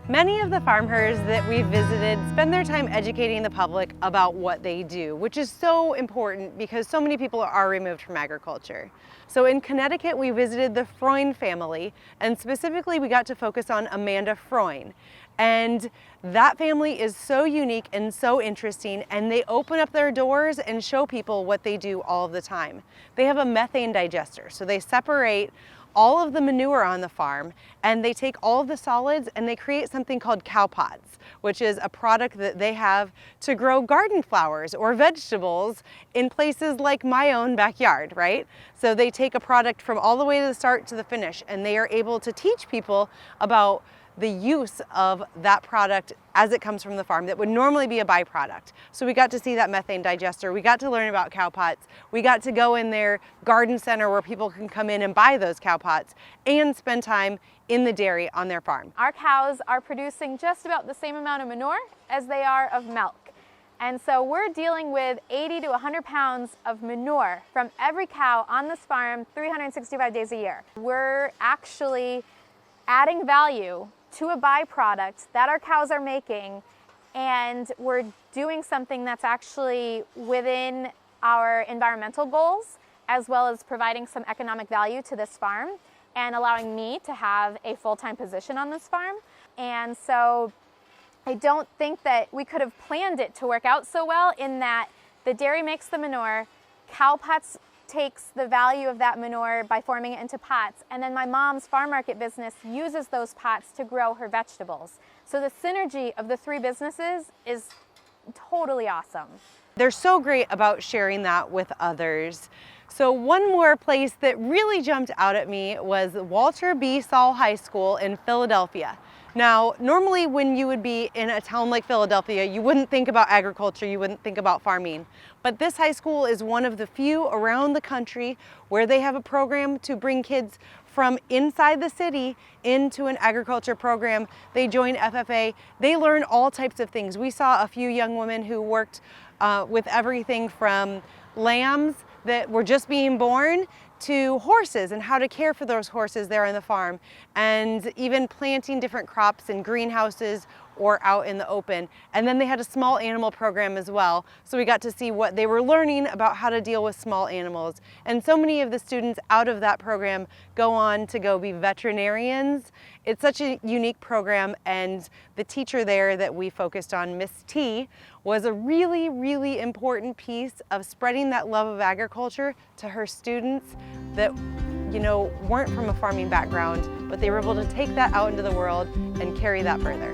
Many of the FarmHers that we've visited spend their time educating the public about what they do, which is so important because so many people are removed from agriculture. So in Connecticut, we visited the Freund family, and specifically we got to focus on Amanda Freund. And that family is so unique and so interesting, and they open up their doors and show people what they do all of the time. They have a methane digester, so they separate all of the manure on the farm, and they take all of the solids and they create something called cow pods, which is a product that they have to grow garden flowers or vegetables in places like my own backyard, right? So they take a product from all the way to the start to the finish, and they are able to teach people about the use of that product as it comes from the farm that would normally be a byproduct. So we got to see that methane digester, we got to learn about cow pots, we got to go in their garden center where people can come in and buy those cow pots and spend time in the dairy on their farm. Our cows are producing just about the same amount of manure as they are of milk. And so we're dealing with 80 to 100 pounds of manure from every cow on this farm 365 days a year. We're actually adding value to a byproduct that our cows are making, and we're doing something that's actually within our environmental goals, as well as providing some economic value to this farm and allowing me to have a full-time position on this farm. And so I don't think that we could have planned it to work out so well, in that the dairy makes the manure, cow pots takes the value of that manure by forming it into pots, and then my mom's farm market business uses those pots to grow her vegetables. So the synergy of the three businesses is totally awesome. They're so great about sharing that with others. So one more place that really jumped out at me was Walter B. Saul High School in Philadelphia. Now, normally when you would be in a town like Philadelphia, you wouldn't think about agriculture, you wouldn't think about farming. But this high school is one of the few around the country where they have a program to bring kids from inside the city into an agriculture program. They join FFA, they learn all types of things. We saw a few young women who worked with everything from lambs that were just being born to horses and how to care for those horses there on the farm, and even planting different crops in greenhouses or out in the open. And then they had a small animal program as well, so we got to see what they were learning about how to deal with small animals. And so many of the students out of that program go on to go be veterinarians. It's such a unique program, and the teacher there that we focused on, Miss T, was a really, really important piece of spreading that love of agriculture to her students that, you know, weren't from a farming background, but they were able to take that out into the world and carry that further.